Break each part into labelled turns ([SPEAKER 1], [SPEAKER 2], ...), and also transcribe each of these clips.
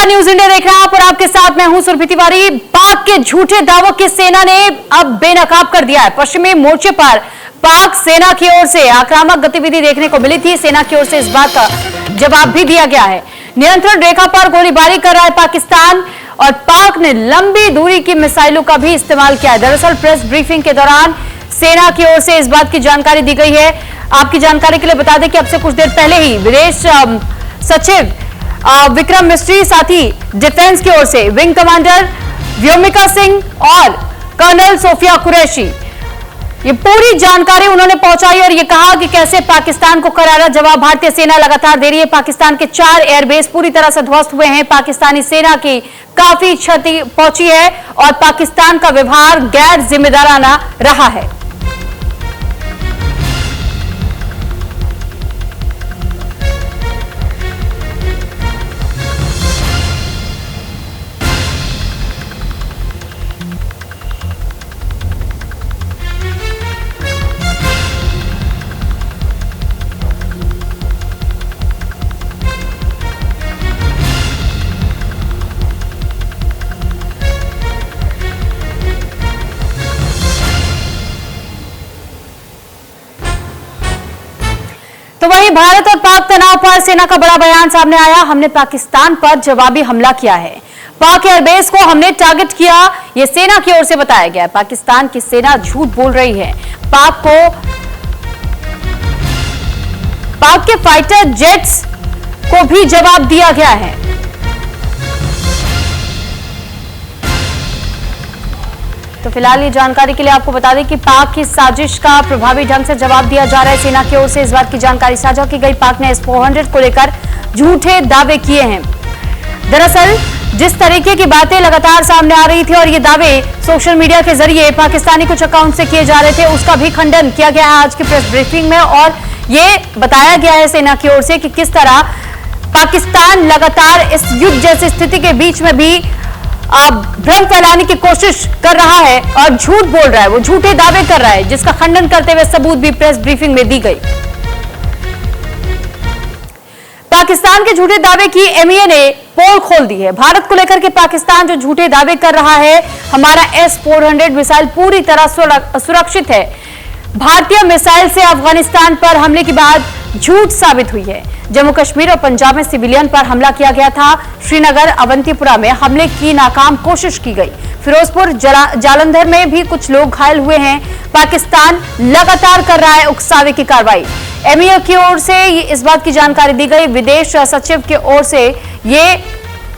[SPEAKER 1] News India देख रहे हैं आप और आपके साथ मैं हूं सुरभि तिवारी। पाक के झूठे दावों की सेना ने अब बेनकाब कर दिया है। पश्चिमी मोर्चे पर पाक सेना की ओर से आक्रामक गतिविधि देखने को मिली थी। सेना की ओर से इस बात का जवाब भी दिया गया है। नियंत्रण रेखा पर गोलीबारी कर रहा है पाकिस्तान और पाक ने लंबी दूरी की मिसाइलों का भी इस्तेमाल किया है। दरअसल प्रेस ब्रीफिंग के दौरान सेना की ओर से इस बात की जानकारी दी गई है। आपकी जानकारी के लिए बता दें कि अब से कुछ देर पहले ही विदेश सचिव विक्रम मिस्री, साथ ही डिफेंस की ओर से विंग कमांडर व्योमिका सिंह और कर्नल सोफिया कुरैशी, ये पूरी जानकारी उन्होंने पहुंचाई और ये कहा कि कैसे पाकिस्तान को करारा जवाब भारतीय सेना लगातार दे रही है। पाकिस्तान के 4 एयरबेस पूरी तरह से ध्वस्त हुए हैं। पाकिस्तानी सेना की काफी क्षति पहुंची है और पाकिस्तान का व्यवहार गैर जिम्मेदाराना रहा है। तो वहीं भारत और पाक तनाव पर सेना का बड़ा बयान सामने आया। हमने पाकिस्तान पर जवाबी हमला किया है। पाक एयरबेस को हमने टारगेट किया, यह सेना की ओर से बताया गया। पाकिस्तान की सेना झूठ बोल रही है। पाक के फाइटर जेट्स को भी जवाब दिया गया है। तो फिलहाल ये जानकारी के लिए आपको बता दें कि पाक की साजिश का प्रभावी ढंग से जवाब दिया जा रहा है। सेना की ओर से इस बात की जानकारी साझा की गई। पाक ने S-400 को लेकर झूठे दावे किए हैं। दरअसल जिस तरीके की बातें लगातार सामने आ रही थी और ये दावे सोशल मीडिया के जरिए पाकिस्तानी कुछ अकाउंट से किए जा रहे थे, उसका भी खंडन किया गया है आज की प्रेस ब्रीफिंग में। और ये बताया गया है सेना की ओर से कि किस तरह पाकिस्तान लगातार इस युद्ध जैसी स्थिति के बीच में भी भ्रम फैलाने की कोशिश कर रहा है और झूठ बोल रहा है। वो झूठे दावे कर रहा है, जिसका खंडन करते हुए सबूत भी प्रेस ब्रीफिंग में दी गई। पाकिस्तान के झूठे दावे की MEA ने पोल खोल दी है। भारत को लेकर के पाकिस्तान जो झूठे दावे कर रहा है, हमारा S-400 मिसाइल पूरी तरह सुरक्षित है। भारतीय मिसाइल से अफगानिस्तान पर हमले की बात झूठ साबित हुई है। जम्मू कश्मीर और पंजाब में सिविलियन पर हमला किया गया था। श्रीनगर अवंतीपुरा में हमले की नाकाम कोशिश की गई। फिरोजपुर जालंधर में भी कुछ लोग घायल हुए हैं। पाकिस्तान लगातार कर रहा है उकसावे की कार्रवाई। MEA की ओर से इस बात की जानकारी दी गई। विदेश सचिव की ओर से ये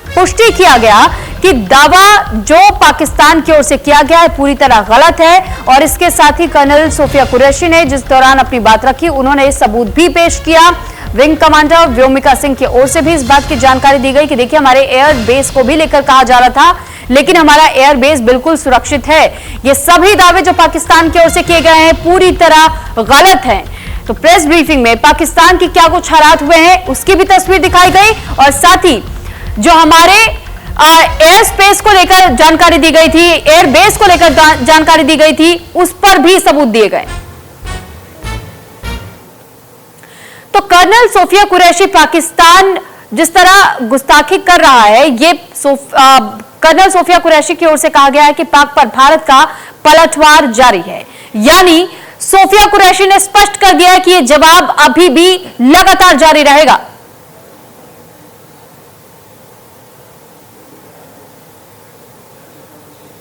[SPEAKER 1] पुष्टि किया गया कि दावा जो पाकिस्तान की ओर से किया गया है पूरी तरह गलत है। और इसके साथ ही कर्नल सोफिया कुरैशी ने जिस दौरान अपनी बात रखी, उन्होंने सबूत भी पेश किया। विंग कमांडर व्योमिका सिंह की ओर से भी इस बात की जानकारी दी गई कि देखिए, हमारे एयर बेस को भी लेकर कहा जा रहा था, लेकिन हमारा एयर बेस बिल्कुल सुरक्षित है। ये सभी दावे जो पाकिस्तान की ओर से किए गए हैं पूरी तरह गलत हैं। तो प्रेस ब्रीफिंग में पाकिस्तान की क्या कुछ हालात हुए हैं उसकी भी तस्वीर दिखाई गई और साथ ही जो हमारे एयर स्पेस को लेकर जानकारी दी गई थी, एयर बेस को लेकर जानकारी दी गई थी, उस पर भी सबूत दिए गए। तो कर्नल सोफिया कुरैशी पाकिस्तान जिस तरह गुस्ताखी कर रहा है, ये कर्नल सोफिया कुरैशी की ओर से कहा गया है कि पाक पर भारत का पलटवार जारी है। यानी सोफिया कुरैशी ने स्पष्ट कर दिया है कि यह जवाब अभी भी लगातार जारी रहेगा।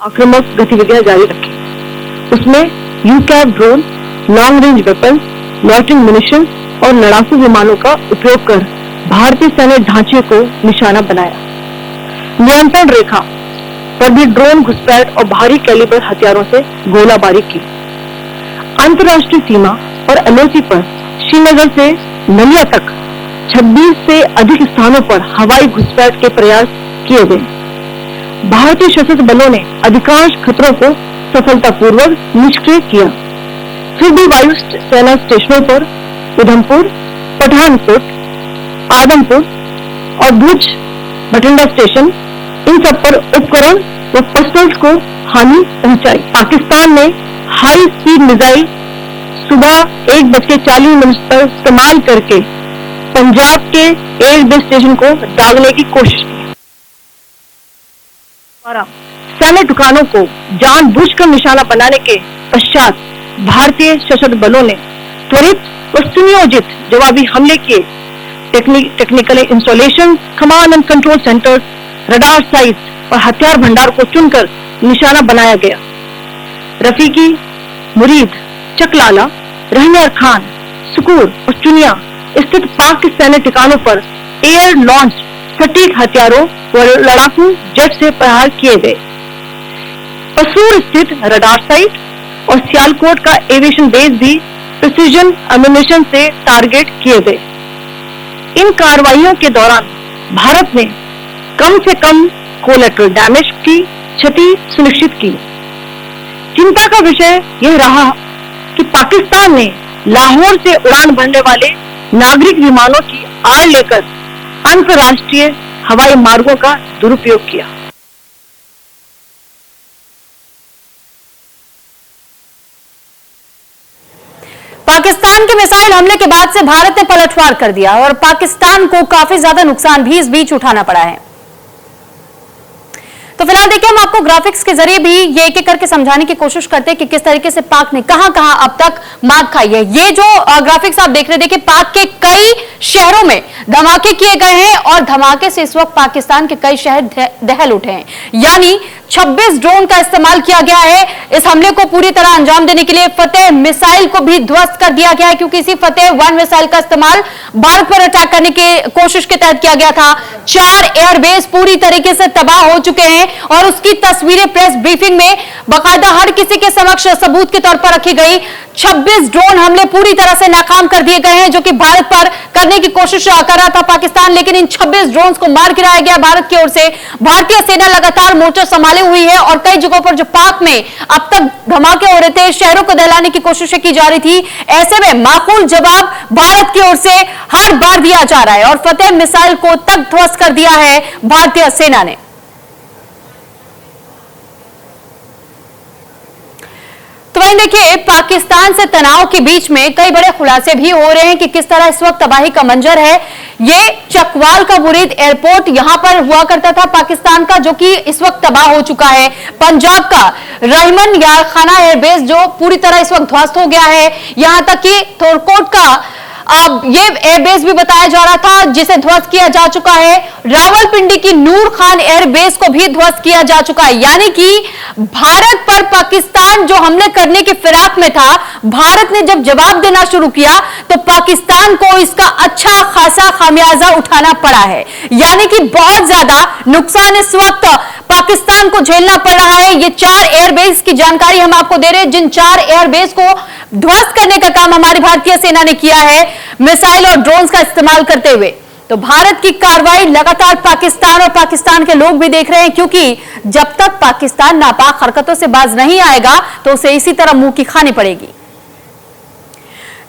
[SPEAKER 2] आक्रामक गतिविधियां जारी रखें। उसमें UCAV drone, long range weapon, loitering munition और लड़ाकू विमानों का उपयोग कर भारतीय सैन्य ढांचे को निशाना बनाया। नियंत्रण रेखा पर भी ड्रोन घुसपैठ और भारी कैलिबर हथियारों से गोलाबारी की। अंतर्राष्ट्रीय सीमा और LOC पर श्रीनगर से नलिया तक 26 से अधिक स्थानों पर हवाई घुसपैठ के प्रयास किए गए। भारतीय सशस्त्र बलों ने अधिकांश खतरों को सफलतापूर्वक निष्क्रिय किया। फिर भी वायु सेना स्टेशनों पर उधमपुर, पठानकोट, आदमपुर और भुज बठिंडा स्टेशन, इन सब पर उपकरण व पिस्टल्स को हानि पहुंचाई। पाकिस्तान ने हाई स्पीड मिसाइल सुबह 1:40 पर इस्तेमाल करके पंजाब के एयरबेस स्टेशन को दागने की कोशिश की। द्वारा सैन्य ठिकानों को जानबूझकर निशाना बनाने के पश्चात भारतीय सशस्त्र बलों ने त्वरित और सुनियोजित जवाबी हमले किए। Technical installation, command and control centres, radar sites और हथियार भंडार को चुनकर निशाना बनाया गया। रफीकी, मुरीद, चकलाला, रहनियार खान, सुकूर और चुनिया स्थित पाक के सैन्य ठिकानों पर एयर लॉन्च सटीक हथियारों व लड़ाकू जेट से प्रहार किए गए। पसूर स्थित रडार साइट और सियालकोट का एविएशन बेस भी प्रिसीजन एम्यूनिशन से टारगेट किए गए। इन कार्रवाइयों के दौरान भारत ने कम से कम कोलैटरल डैमेज की क्षति सुनिश्चित की। चिंता का विषय यह रहा कि पाकिस्तान ने लाहौर से उड़ान भरने वाले नागरिक विमानों की आड़ लेकर अंतर्राष्ट्रीय हवाई मार्गों का दुरुपयोग किया।
[SPEAKER 1] पाकिस्तान के मिसाइल हमले के बाद से भारत ने पलटवार कर दिया और पाकिस्तान को काफी ज्यादा नुकसान भी इस बीच उठाना पड़ा है। तो फिलहाल देखिए, हम आपको ग्राफिक्स के जरिए भी ये एक एक करके समझाने की कोशिश करते हैं कि किस तरीके से पाक ने कहां-कहां अब तक मार खाई है। ये जो ग्राफिक्स आप देख रहे हैं, देखिए पाक के कई शहरों में धमाके किए गए हैं और धमाके से इस वक्त पाकिस्तान के कई शहर दहल उठे हैं। यानी 26 ड्रोन का इस्तेमाल किया गया है इस हमले को पूरी तरह अंजाम देने के लिए। फतेह मिसाइल को भी ध्वस्त कर दिया गया है, क्योंकि इसी फतेह 1 मिसाइल का इस्तेमाल भारत पर अटैक करने की कोशिश के तहत किया गया था। 4 एयरबेस पूरी तरीके से तबाह हो चुके हैं और उसकी तस्वीरें प्रेस ब्रीफिंग में बाकायदा हर किसी के समक्ष सबूत के तौर पर रखी गई। 26 ड्रोन हमले पूरी तरह से नाकाम कर दिए गए हैं, जो कि भारत पर करने की कोशिश कर रहा था पाकिस्तान, लेकिन इन 26 ड्रोन को मार गिराया गया भारत की ओर से। भारतीय सेना लगातार मोर्चा संभाले हुई है और कई जगहों पर जो पाक में अब तक धमाके हो रहे थे, शहरों को दहलाने की कोशिशें की जा रही थी, ऐसे में माकूल जवाब भारत की ओर से हर बार दिया जा रहा है और फतेह मिसाइल को तक ध्वस्त कर दिया है भारतीय सेना ने। तो वहीं देखिए, पाकिस्तान से तनाव के बीच में कई बड़े खुलासे भी हो रहे हैं कि किस तरह इस वक्त तबाही का मंजर है। ये चकवाल का मुरीद एयरपोर्ट यहां पर हुआ करता था पाकिस्तान का, जो कि इस वक्त तबाह हो चुका है। पंजाब का रहमान यार खाना एयरबेस जो पूरी तरह इस वक्त ध्वस्त हो गया है। यहां तक कि थोरकोट का ये एयरबेस भी बताया जा रहा था जिसे ध्वस्त किया जा चुका है। रावलपिंडी की नूर खान एयरबेस को भी ध्वस्त किया जा चुका है। यानी कि भारत पर पाकिस्तान जो हमले करने की फिराक में था, भारत ने जब जवाब देना शुरू किया तो पाकिस्तान को इसका अच्छा खासा खामियाजा उठाना पड़ा है। यानी कि बहुत ज्यादा नुकसान इस वक्त पाकिस्तान को झेलना पड़ रहा है। ये 4 एयरबेस की जानकारी हम आपको दे रहे हैं, जिन 4 एयरबेस को ध्वस्त करने का काम हमारी भारतीय सेना ने किया है मिसाइल और ड्रोन्स का इस्तेमाल करते हुए। तो भारत की कार्रवाई लगातार पाकिस्तान और पाकिस्तान के लोग भी देख रहे हैं, क्योंकि जब तक पाकिस्तान नापाक हरकतों से बाज नहीं आएगा तो उसे इसी तरह मुंह की खानी पड़ेगी।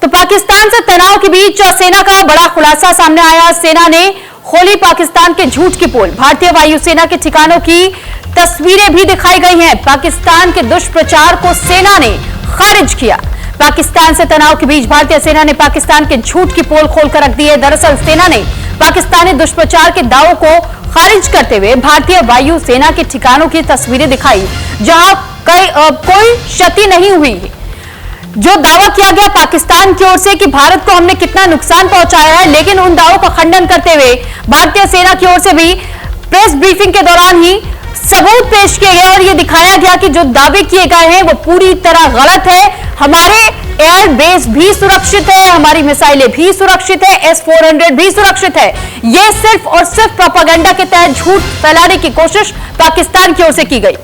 [SPEAKER 1] तो पाकिस्तान से तनाव के बीच सेना का बड़ा खुलासा सामने आया। सेना ने खोली पाकिस्तान के झूठ की पोल। भारतीय वायुसेना के ठिकानों की तस्वीरें भी दिखाई गई हैं। पाकिस्तान के दुष्प्रचार को सेना ने खारिज किया। पाकिस्तान से तनाव के बीच भारतीय सेना ने पाकिस्तान के झूठ की पोल खोलकर रख दी है। दरअसल सेना ने पाकिस्तानी दुष्प्रचार के दावों को खारिज करते हुए भारतीय वायुसेना के ठिकानों की तस्वीरें दिखाई, जहां कोई क्षति नहीं हुई। जो दावा किया गया पाकिस्तान की ओर से कि भारत को हमने कितना नुकसान पहुंचाया है, लेकिन उन दावों का खंडन करते हुए भारतीय सेना की ओर से भी प्रेस ब्रीफिंग के दौरान ही सबूत पेश किए गए और यह दिखाया गया कि जो दावे किए गए हैं वो पूरी तरह गलत है। हमारे एयरबेस भी सुरक्षित है, हमारी मिसाइलें भी सुरक्षित है, S-400 भी सुरक्षित है। यह सिर्फ और सिर्फ प्रोपेगेंडा के तहत झूठ फैलाने की कोशिश पाकिस्तान की ओर से की गई।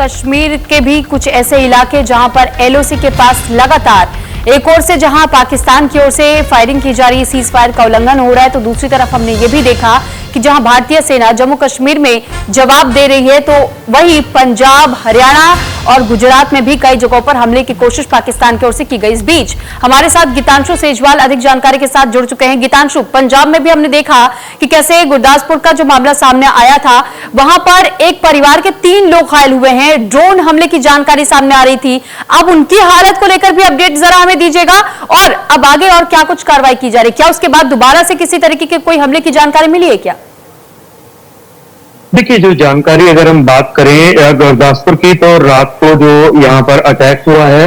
[SPEAKER 1] कश्मीर के भी कुछ ऐसे इलाके जहां पर एलओसी के पास लगातार एक ओर से जहां पाकिस्तान की ओर से फायरिंग की जा रही है, सीज फायर का उल्लंघन हो रहा है, तो दूसरी तरफ हमने ये भी देखा कि जहां भारतीय सेना जम्मू कश्मीर में जवाब दे रही है, तो वहीं पंजाब, हरियाणा और गुजरात में भी कई जगहों पर हमले की कोशिश पाकिस्तान की ओर से की गई। इस बीच हमारे साथ गीतांशु सेजवाल अधिक जानकारी के साथ जुड़ चुके हैं। गीतांशु, पंजाब में भी हमने देखा कि कैसे गुरदासपुर का जो मामला सामने आया था, वहां पर एक परिवार के 3 लोग घायल हुए हैं, ड्रोन हमले की जानकारी सामने आ रही थी। अब उनकी हालत को लेकर भी अपडेट जरा हमें दीजिएगा, और अब आगे और क्या कुछ कार्रवाई की जा रही है? क्या उसके बाद दोबारा से किसी तरीके के कोई हमले की जानकारी मिली है क्या?
[SPEAKER 3] देखिए, जो जानकारी अगर हम बात करें गुरदासपुर की, तो रात को जो यहाँ पर अटैक हुआ है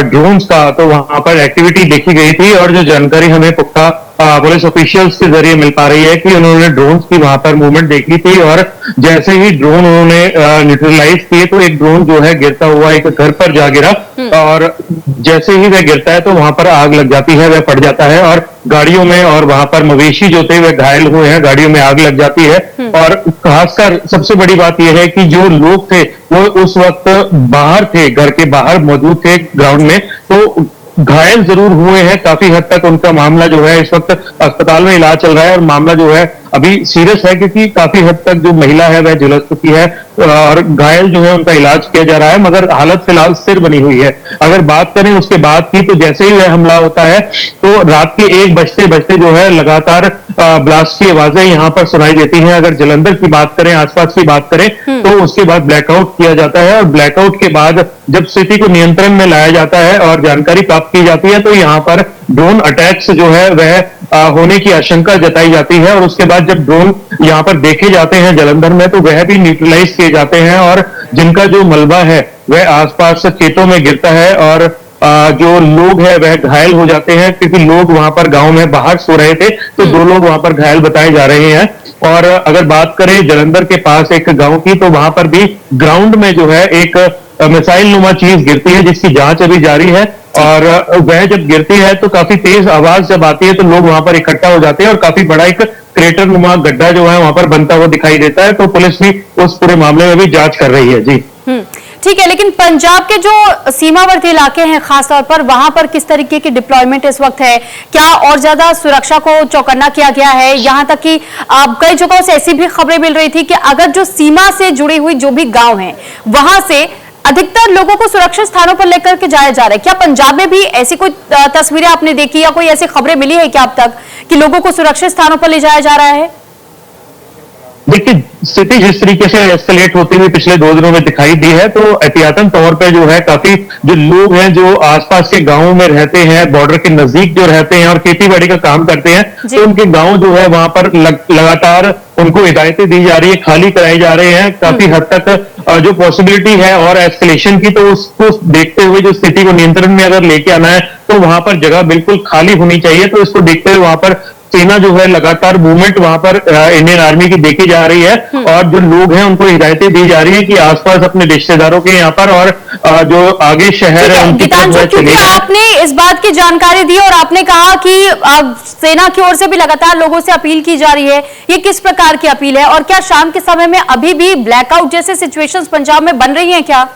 [SPEAKER 3] ड्रोन्स का, तो वहां पर एक्टिविटी देखी गई थी, और जो जानकारी हमें पुख्ता पुलिस ऑफिशियल्स के जरिए मिल पा रही है कि उन्होंने ड्रोन्स की वहां पर मूवमेंट देखी थी, और जैसे ही ड्रोन उन्होंने न्यूट्रलाइज किए तो एक ड्रोन जो है गिरता हुआ एक घर पर जा गिरा, और जैसे ही वह गिरता है तो वहां पर आग लग जाती है, वह फट जाता है, और गाड़ियों में और वहां पर मवेशी जो थे वह घायल हुए हैं, गाड़ियों में आग लग जाती है। और खासकर सबसे बड़ी बात यह है कि जो लोग थे वो उस वक्त बाहर थे, घर के बाहर मौजूद थे ग्राउंड में, तो घायल जरूर हुए हैं। काफी हद तक उनका मामला जो है इस वक्त अस्पताल में इलाज चल रहा है, और मामला जो है अभी सीरियस है, क्योंकि काफी हद तक जो महिला है वह झुलस चुकी है, और घायल जो है उनका इलाज किया जा रहा है, मगर हालत फिलहाल स्थिर बनी हुई है। अगर बात करें उसके बाद की, तो जैसे ही वह हमला होता है तो रात के 1 बजते बजते जो है लगातार ब्लास्ट की आवाजें यहाँ पर सुनाई देती हैं। अगर जलंधर की बात करें, आसपास की बात करें, तो उसके बाद ब्लैकआउट किया जाता है, और ब्लैकआउट के बाद जब स्थिति को नियंत्रण में लाया जाता है और जानकारी प्राप्त की जाती है, तो यहाँ पर ड्रोन अटैक्स जो है वह होने की आशंका जताई जाती है। और उसके बाद जब ड्रोन यहाँ पर देखे जाते हैं जलंधर में, तो वह भी न्यूट्रलाइज किए जाते हैं, और जिनका जो मलबा है वह आसपास खेतों में गिरता है, और जो लोग हैं वह घायल हो जाते हैं, क्योंकि लोग वहां पर गांव में बाहर सो रहे थे, तो 2 लोग वहां पर घायल बताए जा रहे हैं। और अगर बात करें जलंधर के पास एक गांव की, तो वहां पर भी ग्राउंड में जो है एक मिसाइल नुमा चीज गिरती है, जिसकी जांच अभी जारी है, और वह जब गिरती है तो काफी तेज आवाज जब आती है तो लोग वहां पर इकट्ठा हो जाते हैं, और काफी बड़ा एक क्रेटर नुमा गड्ढा जो है वहां पर बनता हुआ दिखाई देता है। तो पुलिस भी उस पूरे मामले में भी जांच कर रही है। जी
[SPEAKER 1] ठीक है, लेकिन पंजाब के जो सीमावर्ती इलाके हैं खासतौर पर, वहां पर किस तरीके की डिप्लॉयमेंट इस वक्त है? क्या और ज्यादा सुरक्षा को चौकन्ना किया गया है? यहां तक कि कई जगहों से ऐसी भी खबरें मिल रही थी कि अगर जो सीमा से जुड़ी हुई जो भी गांव हैं, वहां से अधिकतर लोगों को सुरक्षित स्थानों पर लेकर के जाया जा रहा है। क्या पंजाब में भी ऐसी कोई तस्वीरें आपने देखी, या कोई ऐसी खबरें मिली है क्या अब तक कि लोगों को सुरक्षित स्थानों पर ले जाया जा रहा है?
[SPEAKER 3] देखिए, स्थिति जिस तरीके से एस्केलेट होती हुई पिछले 2 दिनों में दिखाई दी है, तो एहतियातन तौर पे जो है काफी जो लोग हैं जो आसपास के गांवों में रहते हैं, बॉर्डर के नजदीक जो रहते हैं और खेती बाड़ी का काम करते हैं, तो उनके गांव जो है वहां पर लगातार उनको हिदायतें दी जा रही है, खाली कराए जा रहे हैं। काफी हद तक जो पॉसिबिलिटी है और एस्केलेशन की, तो उसको देखते हुए जो स्थिति को नियंत्रण में अगर लेके आना है, तो वहां पर जगह बिल्कुल खाली होनी चाहिए। तो इसको देखते हुए वहां पर सेना जो है लगातार मूवमेंट वहां पर इंडियन आर्मी की देखी जा रही है, और जो लोग हैं उनको हिदायतें दी जा रही है कि आसपास अपने रिश्तेदारों के यहाँ पर और जो आगे शहर है उनकी तरफ
[SPEAKER 1] क्योंकि आपने इस बात की जानकारी दी और आपने कहा कि सेना की ओर से भी लगातार लोगों से अपील की जा रही है, ये किस प्रकार की अपील है? और क्या शाम के समय में अभी भी ब्लैकआउट जैसे सिचुएशंस पंजाब में बन रही हैं क्या?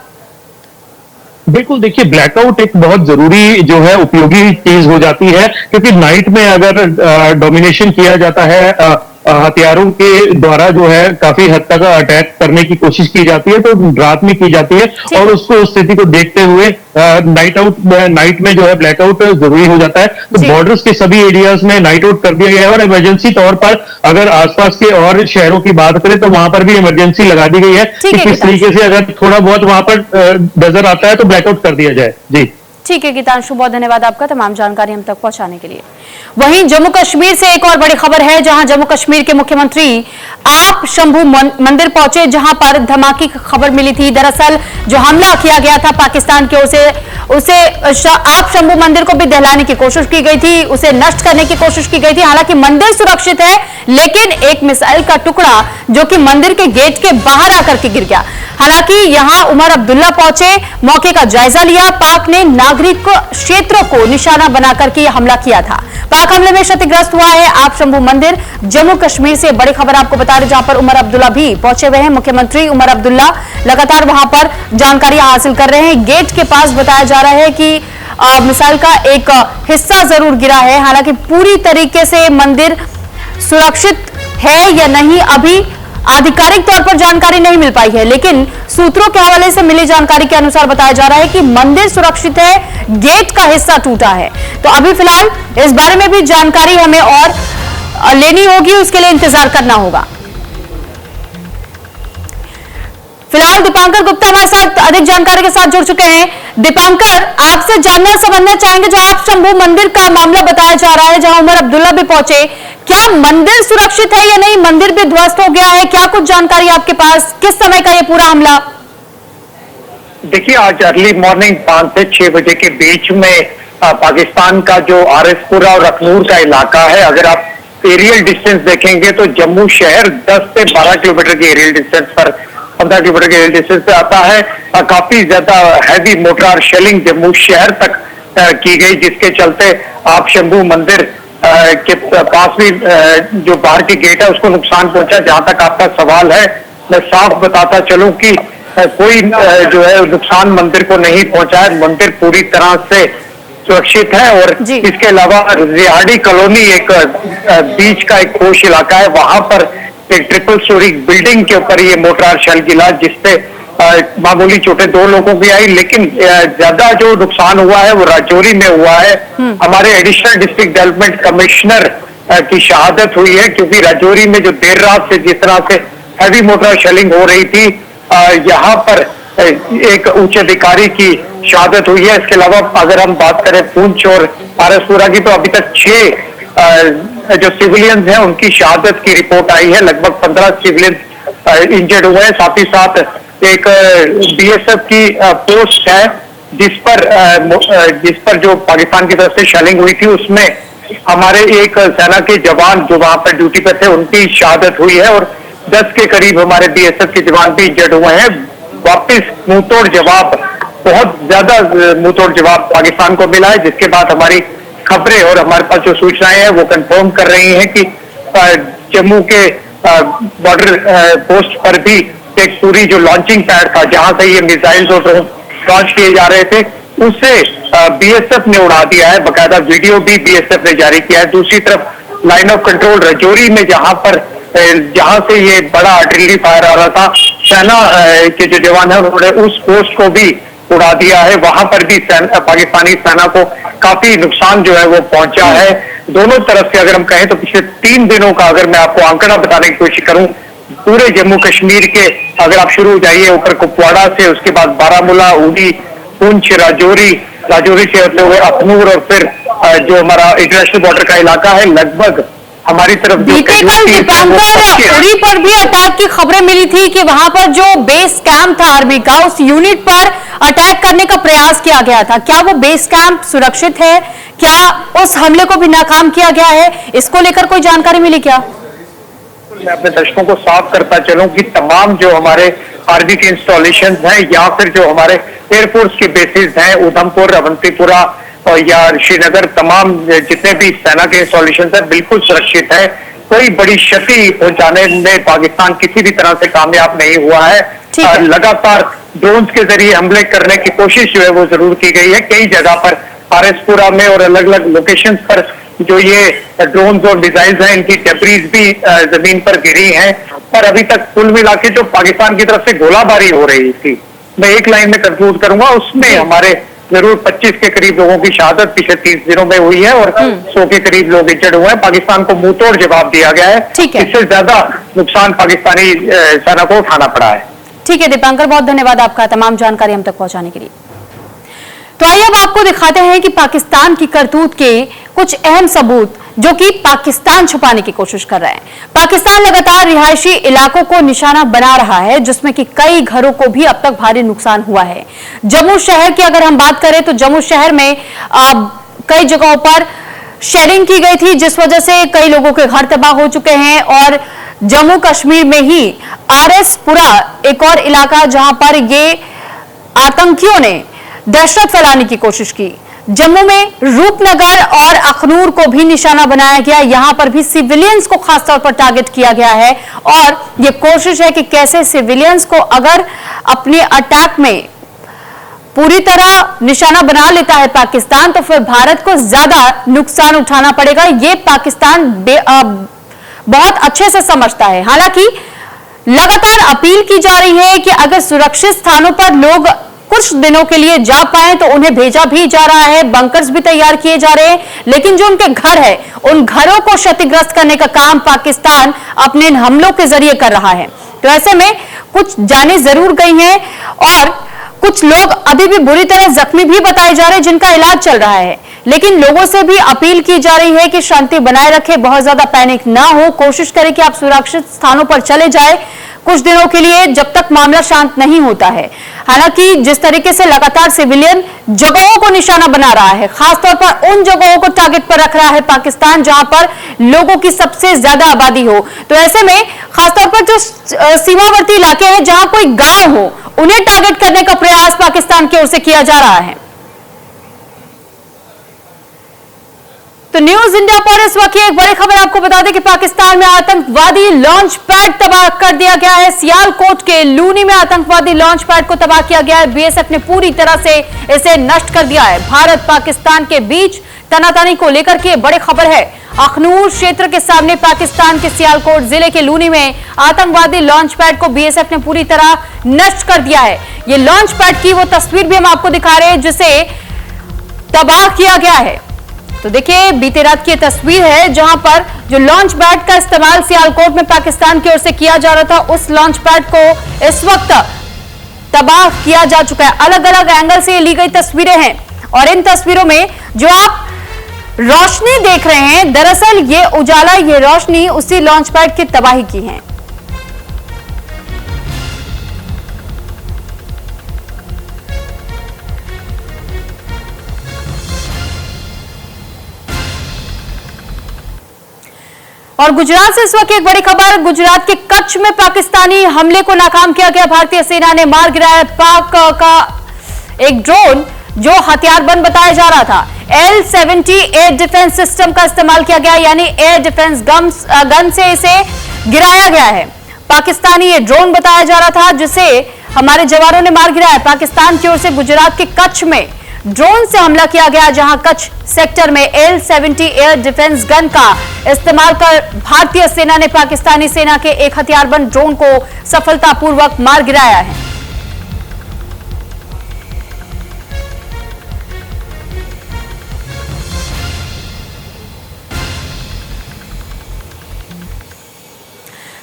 [SPEAKER 3] बिल्कुल, देखिए, ब्लैकआउट एक बहुत जरूरी जो है उपयोगी चीज हो जाती है, क्योंकि नाइट में अगर डोमिनेशन किया जाता है हथियारों के द्वारा, जो है काफी हद तक अटैक करने की कोशिश की जाती है, तो रात में की जाती है, और उसको उस स्थिति को देखते हुए नाइट में जो है ब्लैकआउट जरूरी हो जाता है। तो बॉर्डर्स के सभी एरियाज में नाइट आउट कर दिया गया है, और इमरजेंसी तौर पर अगर आसपास के और शहरों की बात करें तो वहां पर भी इमरजेंसी लगा दी गई है कि किस तरीके से अगर थोड़ा बहुत वहां पर नजर आता है तो ब्लैकआउट कर दिया जाए। जी
[SPEAKER 1] ठीक है गीतांशु, बहुत धन्यवाद आपका तमाम जानकारी हम तक पहुंचाने के लिए। वहीं जम्मू कश्मीर से एक और बड़ी खबर है, जहां जम्मू कश्मीर के मुख्यमंत्री आप शंभू मंदिर पहुंचे, जहां पर धमाके की खबर मिली थी। दरअसल जो हमला किया गया था पाकिस्तान की ओर से, उसे आप शंभू मंदिर को भी दहलाने की कोशिश की गई थी, उसे नष्ट करने की कोशिश की गई थी। हालांकि मंदिर सुरक्षित है, लेकिन एक मिसाइल का टुकड़ा जो कि मंदिर के गेट के बाहर आकर के गिर गया। हालांकि यहां उमर अब्दुल्ला पहुंचे, मौके का जायजा लिया। पाक ने नागरिक क्षेत्रों को निशाना बनाकर के हमला किया था। पाक हमले में क्षतिग्रस्त हुआ है आप शंभू मंदिर। जम्मू कश्मीर से बड़ी खबर आपको बता रहे, जहां पर उमर अब्दुल्ला भी पहुंचे हुए हैं। मुख्यमंत्री उमर अब्दुल्ला लगातार वहां पर जानकारी हासिल कर रहे हैं। गेट के पास बताया जा रहा है कि मिसाइल का एक हिस्सा जरूर गिरा है। हालांकि पूरी तरीके से मंदिर सुरक्षित है या नहीं, अभी आधिकारिक तौर पर जानकारी नहीं मिल पाई है, लेकिन सूत्रों के हवाले से मिली जानकारी के अनुसार बताया जा रहा है कि मंदिर सुरक्षित है, गेट का हिस्सा टूटा है। तो अभी फिलहाल इस बारे में भी जानकारी हमें और लेनी होगी, उसके लिए इंतजार करना होगा। फिलहाल दीपांकर गुप्ता हमारे साथ अधिक जानकारी के साथ जुड़ चुके हैं। दीपांकर, आपसे समझना चाहेंगे, जो आप शंभू मंदिर का मामला बताया जा रहा है, जहां उमर अब्दुल्ला भी पहुंचे, क्या मंदिर सुरक्षित है या नहीं? मंदिर भी ध्वस्त हो गया है, क्या कुछ जानकारी आपके पास? किस समय का ये पूरा हमला?
[SPEAKER 4] देखिए, आज अर्ली मॉर्निंग 5 से 6 बजे के बीच में पाकिस्तान का जो आरएसपुरा और अखनूर का इलाका है, अगर आप एरियल डिस्टेंस देखेंगे तो जम्मू शहर 10 से 12 किलोमीटर के एरियल डिस्टेंस पर, 15 किलोमीटर के एरियल डिस्टेंस पे आता है। काफी ज्यादा हैवी मोर्टार शेलिंग जम्मू शहर तक की गई, जिसके चलते आप शंभू मंदिर के पास भी जो बाहर की गेट है उसको नुकसान पहुंचा। जहां तक आपका सवाल है, मैं साफ बताता चलूं कि कोई जो है नुकसान मंदिर को नहीं पहुंचा है। मंदिर पूरी तरह से सुरक्षित है। और इसके अलावा रिहाड़ी कॉलोनी एक बीच का एक खोश इलाका है, वहां पर एक ट्रिपल स्टोरी बिल्डिंग के ऊपर ये मोर्टार शेल गिरा, जिससे मामूली चोटें 2 लोगों की आई, लेकिन ज्यादा जो नुकसान हुआ है वो राजौरी में हुआ है। हमारे एडिशनल डिस्ट्रिक्ट डेवलपमेंट कमिश्नर की शहादत हुई है, क्योंकि राजौरी में जो देर रात से जिस तरह से हैवी मोटर शेलिंग हो रही थी, यहाँ पर एक उच्च अधिकारी की शहादत हुई है। इसके अलावा अगर हम बात करें पुंछ और आरएसपुरा की, तो अभी तक 6 जो सिविलियंस हैं उनकी शहादत की रिपोर्ट आई है। लगभग 15 सिविलियंस इंजर्ड हुए हैं। साथ ही साथ एक बीएसएफ की पोस्ट है जिस पर जो पाकिस्तान की तरफ से शेलिंग हुई थी, उसमें हमारे एक सेना के जवान जो वहां पर ड्यूटी पे थे उनकी शहादत हुई है। और 10 के करीब हमारे बीएसएफ के जवान भी इंजर्ड हुए हैं। वापिस मुंहतोड़ जवाब, बहुत ज्यादा मुंहतोड़ जवाब पाकिस्तान को मिला है, जिसके बाद हमारी खबरें और हमारे पास जो सूचनाएं हैं वो कंफर्म कर रही हैं कि जम्मू के बॉर्डर पोस्ट पर भी एक पूरी जो लॉन्चिंग पैड था, जहां से ये मिसाइल्स और ड्रोन लॉन्च किए जा रहे थे, उसे बीएसएफ ने उड़ा दिया है। बकायदा वीडियो भी बीएसएफ ने जारी किया है। दूसरी तरफ लाइन ऑफ कंट्रोल राजौरी में जहां से ये बड़ा आर्टिलरी फायर आ रहा था, सेना के जो जवान है उन्होंने उस पोस्ट को भी उड़ा दिया है। वहां पर भी पाकिस्तानी सेना को काफी नुकसान जो है वो पहुंचा है। दोनों तरफ से अगर हम कहें तो पिछले 3 दिनों का अगर मैं आपको आंकड़ा बताने की कोशिश करूं, पूरे जम्मू कश्मीर के अगर आप शुरू हो जाइए ऊपर कुपवाड़ा से, उसके बाद बारामूला, उड़ी, पुंछ, राजौरी से होते हुए अखनूर और फिर जो हमारा इंटरनेशनल बॉर्डर का इलाका है, लगभग हमारी तरफ
[SPEAKER 1] बीते कल दीपांकर उड़ी पर भी अटैक की खबरें मिली थी कि वहां पर जो बेस कैंप था आर्मी का, उस यूनिट पर अटैक करने का प्रयास किया गया था। क्या वो बेस कैंप सुरक्षित है? क्या उस हमले को भी नाकाम किया गया है? इसको लेकर कोई जानकारी मिली क्या?
[SPEAKER 4] मैं अपने दर्शकों को साफ करता चलूं कि तमाम जो हमारे आर्मी के इंस्टॉलेशन हैं या फिर जो हमारे एयरफोर्स के बेसिस हैं, उधमपुर, अवंतीपुरा और या श्रीनगर, तमाम जितने भी सेना के इंस्टॉलेशन है बिल्कुल सुरक्षित है। कोई बड़ी क्षति पहुंचाने में पाकिस्तान किसी भी तरह से कामयाब नहीं हुआ है। लगातार ड्रोन्स के जरिए हमले करने की कोशिश जो है वो जरूर की गई है। कई जगह पर आरएसपुरा में और अलग अलग लोकेशंस पर जो ये ड्रोन्स और मिसाइल्स हैं, इनकी डेब्रीज भी जमीन पर गिरी हैं। पर अभी तक कुल मिला के जो पाकिस्तान की तरफ से गोलाबारी हो रही थी, मैं एक लाइन में कंक्लूड करूंगा, उसमें हमारे जरूर 25 के करीब लोगों की शहादत पिछले 30 दिनों में हुई है और 100 के करीब लोग इंजर्ड हुए हैं। पाकिस्तान को मुंहतोड़ जवाब दिया गया है। इससे ज्यादा नुकसान पाकिस्तानी सेना को उठाना पड़ा है।
[SPEAKER 1] ठीक है दीपांकर, बहुत धन्यवाद आपका तमाम जानकारी हम तक पहुंचाने के लिए। तो आइए अब आपको दिखाते हैं कि पाकिस्तान की करतूत के कुछ अहम सबूत जो कि पाकिस्तान छुपाने की कोशिश कर रहे हैं। पाकिस्तान लगातार रिहायशी इलाकों को निशाना बना रहा है, जिसमें कि कई घरों को भी अब तक भारी नुकसान हुआ है। जम्मू शहर की अगर हम बात करें तो जम्मू शहर में कई जगहों पर शेलिंग की गई थी, जिस वजह से कई लोगों के घर तबाह हो चुके हैं और जम्मू कश्मीर में ही आरएसपुरा एक और इलाका जहां पर ये आतंकियों ने दहशत फैलाने की कोशिश की। जम्मू में रूपनगर और अखनूर को भी निशाना बनाया गया। यहां पर भी सिविलियंस को खासतौर पर टारगेट किया गया है और यह कोशिश है कि कैसे सिविलियंस को अगर अपने अटैक में पूरी तरह निशाना बना लेता है पाकिस्तान तो फिर भारत को ज्यादा नुकसान उठाना पड़ेगा। ये पाकिस्तान बहुत अच्छे से समझता है। हालांकि लगातार अपील की जा रही है कि अगर सुरक्षित स्थानों पर लोग कुछ दिनों के लिए जा पाए तो उन्हें भेजा भी जा रहा है, बंकर्स भी तैयार किए जा रहे हैं, लेकिन जो उनके घर है उन घरों को क्षतिग्रस्त करने का काम पाकिस्तान अपने हमलों के जरिए कर रहा है। तो ऐसे में कुछ जानें जरूर गई हैं और कुछ लोग अभी भी बुरी तरह जख्मी भी बताए जा रहे हैं जिनका इलाज चल रहा है। लेकिन लोगों से भी अपील की जा रही है कि शांति बनाए रखें, बहुत ज्यादा पैनिक ना हो, कोशिश करें कि आप सुरक्षित स्थानों पर चले जाएं कुछ दिनों के लिए जब तक मामला शांत नहीं होता है। हालांकि जिस तरीके से लगातार सिविलियन जगहों को निशाना बना रहा है, खासतौर पर उन जगहों को टारगेट पर रख रहा है पाकिस्तान जहां पर लोगों की सबसे ज्यादा आबादी हो, तो ऐसे में खासतौर पर जो सीमावर्ती इलाके हैं जहां कोई गांव हो उन्हें टारगेट करने का प्रयास पाकिस्तान की ओर से किया जा रहा है। तो न्यूज इंडिया पर इस वक्त एक बड़ी खबर आपको बता दें कि पाकिस्तान में आतंकवादी लॉन्च पैड तबाह कर दिया गया है। सियालकोट के लूनी में आतंकवादी लॉन्च पैड को तबाह किया गया है। बीएसएफ ने पूरी तरह से इसे नष्ट कर दिया है। भारत पाकिस्तान के बीच तनातनी को लेकर के बड़ी खबर है। अखनूर क्षेत्र के सामने पाकिस्तान के सियालकोट जिले के लूनी में आतंकवादी लॉन्च पैड को बीएसएफ ने पूरी तरह नष्ट कर दिया है। ये लॉन्च पैड की वो तस्वीर भी हम आपको दिखा रहे हैं जिसे तबाह किया गया है। तो देखिए बीते रात की ये तस्वीर है जहां पर जो लॉन्च पैड का इस्तेमाल सियालकोट में पाकिस्तान की ओर से किया जा रहा था, उस लॉन्च पैड को इस वक्त तबाह किया जा चुका है। अलग अलग एंगल से ये ली गई तस्वीरें हैं और इन तस्वीरों में जो आप रोशनी देख रहे हैं, दरअसल ये उजाला, ये रोशनी उसी लॉन्च पैड की तबाही की है। और गुजरात से इस वक्त एक बड़ी खबर, गुजरात के कच्छ में पाकिस्तानी हमले को नाकाम किया गया। भारतीय सेना ने मार गिराया पाक का एक ड्रोन जो हथियारबंद बताया जा रहा था। L-70 एयर डिफेंस सिस्टम का इस्तेमाल किया गया, यानी एयर डिफेंस गन से इसे गिराया गया है। पाकिस्तानी ये ड्रोन बताया जा रहा था जिसे हमारे जवानों ने मार गिराया। पाकिस्तान की ओर से गुजरात के कच्छ में ड्रोन से हमला किया गया जहां कच्छ सेक्टर में L-70 एयर डिफेंस गन का इस्तेमाल कर भारतीय सेना ने पाकिस्तानी सेना के एक हथियारबंद ड्रोन को सफलतापूर्वक मार गिराया है।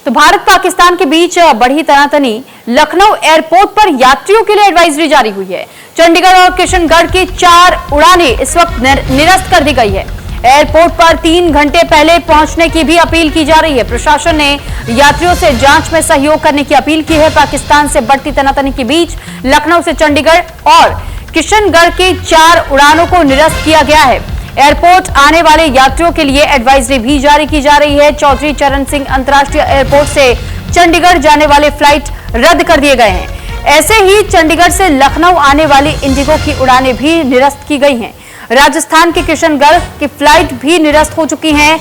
[SPEAKER 1] तो भारत पाकिस्तान के बीच बढ़ी तनातनी, लखनऊ एयरपोर्ट पर यात्रियों के लिए एडवाइजरी जारी हुई है। चंडीगढ़ और किशनगढ़ की 4 उड़ानें इस वक्त निरस्त कर दी गई है। एयरपोर्ट पर 3 घंटे पहले पहुंचने की भी अपील की जा रही है। प्रशासन ने यात्रियों से जांच में सहयोग करने की अपील की है। पाकिस्तान से बढ़ती तनातनी के बीच लखनऊ से चंडीगढ़ और किशनगढ़ की 4 उड़ानों को निरस्त किया गया है। एयरपोर्ट आने वाले यात्रियों के लिए एडवाइजरी भी जारी की जा रही है। चौधरी चरण सिंह अंतर्राष्ट्रीय एयरपोर्ट से चंडीगढ़ जाने वाले फ्लाइट रद्द कर दिए गए हैं। ऐसे ही चंडीगढ़ से लखनऊ आने वाली इंडिगो की उड़ानें भी निरस्त की गई हैं। राजस्थान के किशनगढ़ की फ्लाइट भी निरस्त हो चुकी हैं।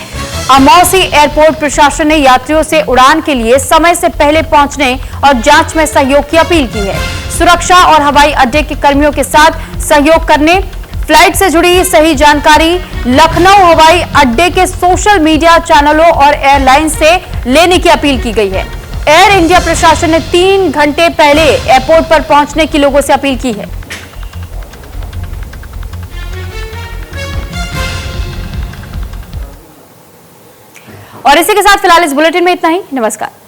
[SPEAKER 1] अमौसी एयरपोर्ट प्रशासन ने यात्रियों से उड़ान के लिए समय से पहले पहुंचने और जांच में सहयोग की अपील की है। सुरक्षा और हवाई अड्डे के कर्मियों के साथ सहयोग करने, फ्लाइट से जुड़ी सही जानकारी लखनऊ हवाई अड्डे के सोशल मीडिया चैनलों और एयरलाइन से लेने की अपील की गई है। एयर इंडिया प्रशासन ने 3 घंटे पहले एयरपोर्ट पर पहुंचने की लोगों से अपील की है। और इसी के साथ फिलहाल इस बुलेटिन में इतना ही। नमस्कार।